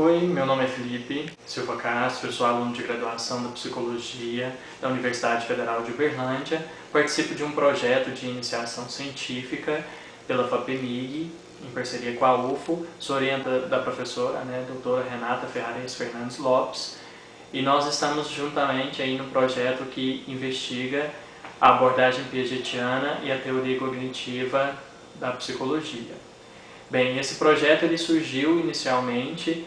Oi, meu nome é Felipe Silva Castro, eu sou aluno de graduação da Psicologia da Universidade Federal de Uberlândia. Participo de um projeto de iniciação científica pela FAPEMIG, em parceria com a UFO. Sou orientador da professora, doutora Renata Ferrares Fernandes Lopes, e nós estamos juntamente aí no projeto que investiga a abordagem piagetiana e a teoria cognitiva da psicologia. Bem, esse projeto ele surgiu inicialmente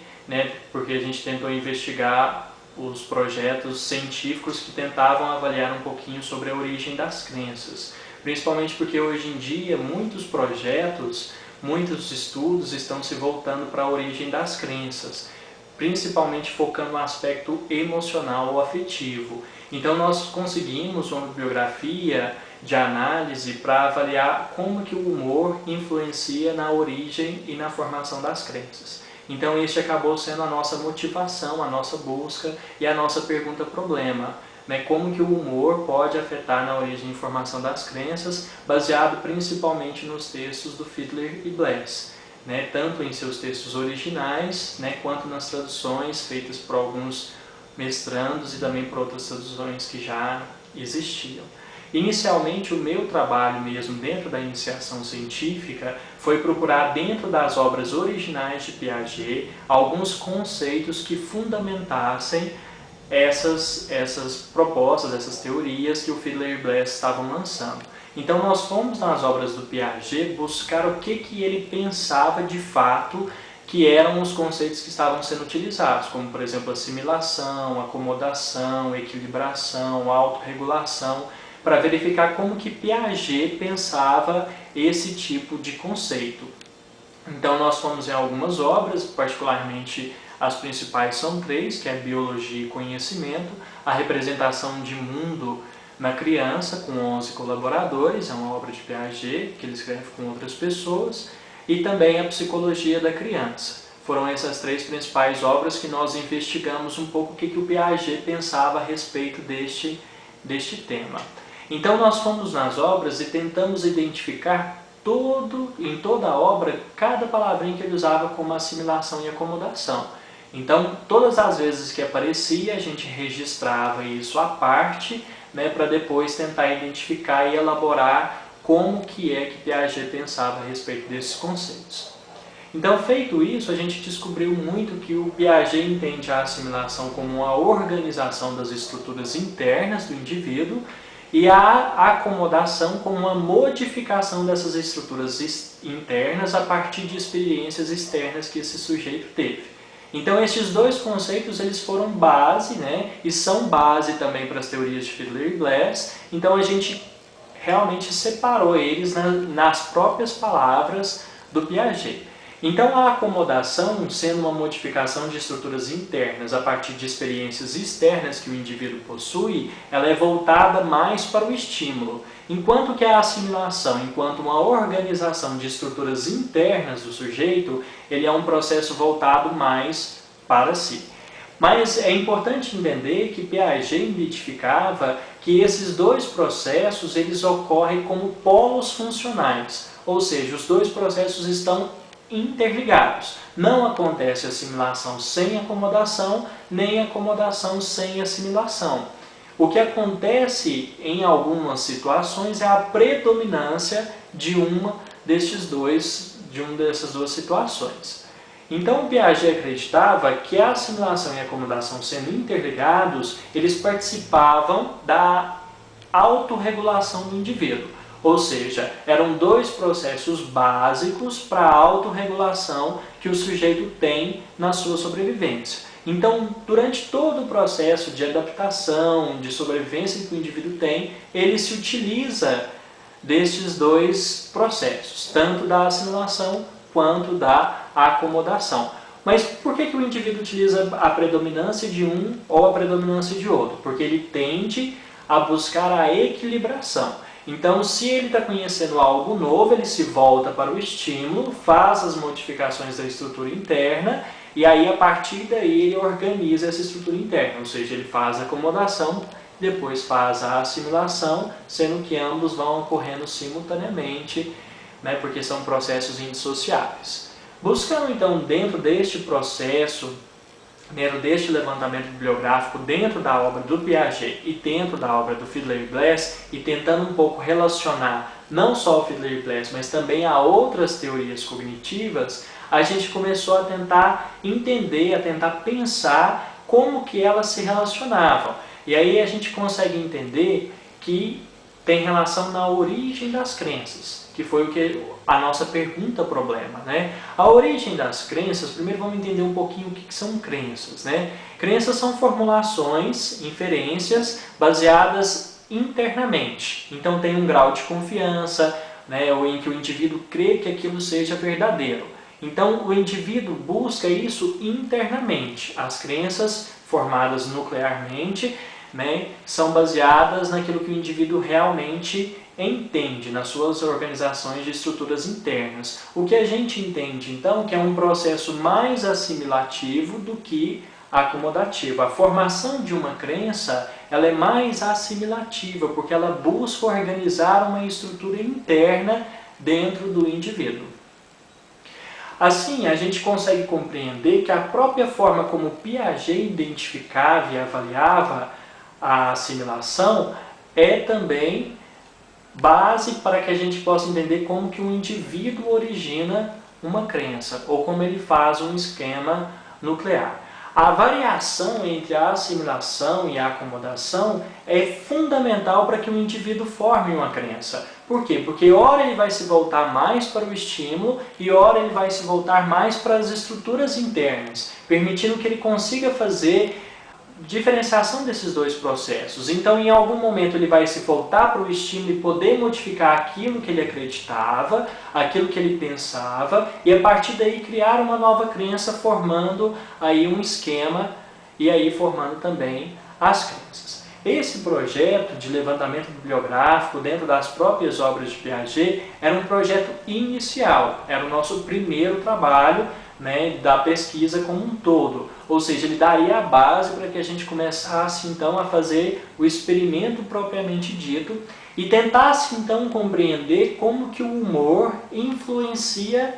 porque a gente tentou investigar os projetos científicos que tentavam avaliar um pouquinho sobre a origem das crenças. Principalmente porque hoje em dia muitos projetos, muitos estudos estão se voltando para a origem das crenças, principalmente focando no aspecto emocional ou afetivo. Então nós conseguimos uma bibliografia de análise para avaliar como que o humor influencia na origem e na formação das crenças. Então este acabou sendo a nossa motivação, a nossa busca e a nossa pergunta-problema. Como que o humor pode afetar na origem e formação das crenças, baseado principalmente nos textos do Fiedler e Bless, tanto em seus textos originais, quanto nas traduções feitas por alguns mestrandos e também por outras traduções que já existiam. Inicialmente, o meu trabalho mesmo dentro da iniciação científica foi procurar dentro das obras originais de Piaget alguns conceitos que fundamentassem essas propostas, essas teorias que o Fiedler e Bless estavam lançando. Então nós fomos nas obras do Piaget buscar o que ele pensava de fato que eram os conceitos que estavam sendo utilizados, como por exemplo assimilação, acomodação, equilibração, autorregulação, para verificar como que Piaget pensava esse tipo de conceito. Então nós fomos em algumas obras, particularmente as principais são três, que é Biologia e Conhecimento, a representação de mundo na criança, com 11 colaboradores, é uma obra de Piaget, que ele escreve com outras pessoas, e também a Psicologia da Criança. Foram essas três principais obras que nós investigamos um pouco o que o Piaget pensava a respeito deste tema. Então nós fomos nas obras e tentamos identificar em toda a obra, cada palavrinha que ele usava como assimilação e acomodação. Então, todas as vezes que aparecia, a gente registrava isso à parte, para depois tentar identificar e elaborar como que Piaget pensava a respeito desses conceitos. Então, feito isso, a gente descobriu muito que o Piaget entende a assimilação como uma organização das estruturas internas do indivíduo e a acomodação como uma modificação dessas estruturas internas a partir de experiências externas que esse sujeito teve. Então esses dois conceitos eles foram base, e são base também para as teorias de Fiedler e Bless. Então a gente realmente separou eles nas próprias palavras do Piaget. Então a acomodação, sendo uma modificação de estruturas internas a partir de experiências externas que o indivíduo possui, ela é voltada mais para o estímulo, enquanto que a assimilação, enquanto uma organização de estruturas internas do sujeito, ele é um processo voltado mais para si. Mas é importante entender que Piaget identificava que esses dois processos eles ocorrem como polos funcionais, ou seja, os dois processos estão interligados. Não acontece assimilação sem acomodação, nem acomodação sem assimilação. O que acontece em algumas situações é a predominância de uma dessas duas situações. Então, Piaget acreditava que a assimilação e a acomodação sendo interligados, eles participavam da autorregulação do indivíduo. Ou seja, eram dois processos básicos para a autorregulação que o sujeito tem na sua sobrevivência. Então, durante todo o processo de adaptação, de sobrevivência que o indivíduo tem, ele se utiliza destes dois processos, tanto da assimilação quanto da acomodação. Mas por que o indivíduo utiliza a predominância de um ou a predominância de outro? Porque ele tende a buscar a equilibração. Então, se ele está conhecendo algo novo, ele se volta para o estímulo, faz as modificações da estrutura interna e aí, a partir daí, ele organiza essa estrutura interna, ou seja, ele faz a acomodação, depois faz a assimilação, sendo que ambos vão ocorrendo simultaneamente, porque são processos indissociáveis. Buscando então dentro deste processo, dentro deste levantamento bibliográfico, dentro da obra do Piaget e dentro da obra do Fiedler e Blas, e tentando um pouco relacionar não só o Fiedler e Blas, mas também a outras teorias cognitivas, a gente começou a tentar entender, a tentar pensar como que elas se relacionavam. E aí a gente consegue entender que tem relação na origem das crenças, que foi o que a nossa pergunta problema, né? A origem das crenças, primeiro vamos entender um pouquinho o que são crenças, né? Crenças são formulações, inferências baseadas internamente. Então tem um grau de confiança, né, ou em que o indivíduo crê que aquilo seja verdadeiro. Então o indivíduo busca isso internamente. As crenças formadas nuclearmente, né, são baseadas naquilo que o indivíduo realmente entende, nas suas organizações de estruturas internas. O que a gente entende, então, que é um processo mais assimilativo do que acomodativo. A formação de uma crença, ela é mais assimilativa, porque ela busca organizar uma estrutura interna dentro do indivíduo. Assim, a gente consegue compreender que a própria forma como Piaget identificava e avaliava a assimilação é também base para que a gente possa entender como que um indivíduo origina uma crença, ou como ele faz um esquema nuclear. A variação entre a assimilação e a acomodação é fundamental para que o indivíduo forme uma crença. Por quê? Porque ora ele vai se voltar mais para o estímulo e ora ele vai se voltar mais para as estruturas internas, permitindo que ele consiga fazer diferenciação desses dois processos. Então, em algum momento ele vai se voltar para o estímulo e poder modificar aquilo que ele acreditava, aquilo que ele pensava, e a partir daí criar uma nova crença, formando aí um esquema e aí formando também as crenças. Esse projeto de levantamento bibliográfico dentro das próprias obras de Piaget era um projeto inicial, era o nosso primeiro trabalho, né, da pesquisa como um todo, ou seja, ele daria a base para que a gente começasse então a fazer o experimento propriamente dito e tentasse então compreender como que o humor influencia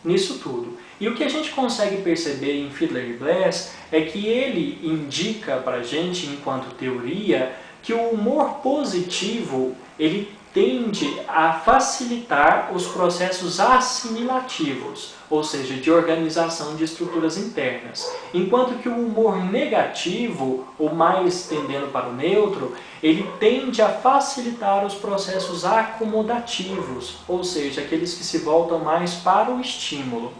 nisso tudo. E o que a gente consegue perceber em Fiedler e Blas é que ele indica para a gente, enquanto teoria, que o humor positivo ele tende a facilitar os processos assimilativos, ou seja, de organização de estruturas internas. Enquanto que o humor negativo, ou mais tendendo para o neutro, ele tende a facilitar os processos acomodativos, ou seja, aqueles que se voltam mais para o estímulo.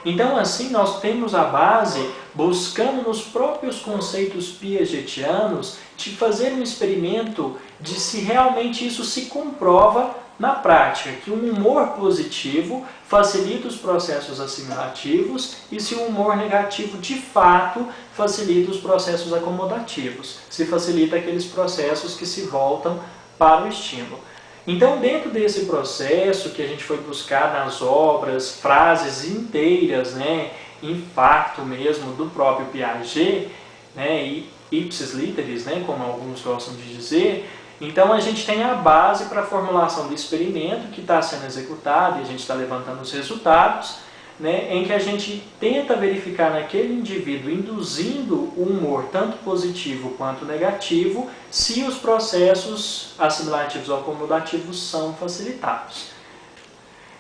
Então, assim, nós temos a base, buscando nos próprios conceitos piagetianos, de fazer um experimento de se realmente isso se comprova na prática, que um humor positivo facilita os processos assimilativos e se o humor negativo, de fato, facilita os processos acomodativos, se facilita aqueles processos que se voltam para o estímulo. Então, dentro desse processo que a gente foi buscar nas obras, frases inteiras, né, impacto mesmo do próprio Piaget, né, e ipsis literis, né, como alguns gostam de dizer, então a gente tem a base para a formulação do experimento que está sendo executado e a gente está levantando os resultados, né, em que a gente tenta verificar naquele indivíduo, induzindo o humor tanto positivo quanto negativo, se os processos assimilativos ou acomodativos são facilitados.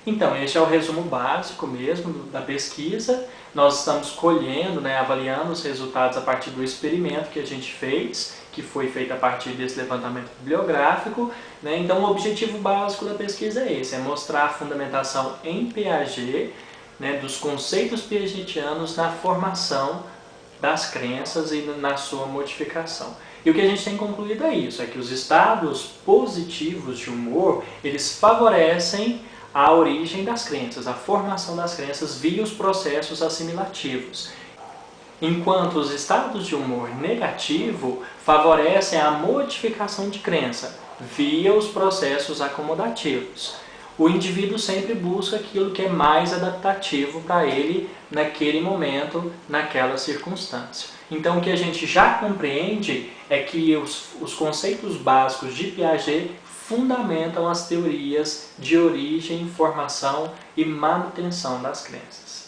Então, este é o resumo básico mesmo da pesquisa. Nós estamos colhendo, né, avaliando os resultados a partir do experimento que a gente fez, que foi feito a partir desse levantamento bibliográfico, né? Então, o objetivo básico da pesquisa é esse, é mostrar a fundamentação em Piaget, né, dos conceitos piagetianos na formação das crenças e na sua modificação. E o que a gente tem concluído é isso, é que os estados positivos de humor, eles favorecem a origem das crenças, a formação das crenças via os processos assimilativos. Enquanto os estados de humor negativo favorecem a modificação de crença via os processos acomodativos. O indivíduo sempre busca aquilo que é mais adaptativo para ele naquele momento, naquela circunstância. Então, o que a gente já compreende é que os conceitos básicos de Piaget fundamentam as teorias de origem, formação e manutenção das crenças.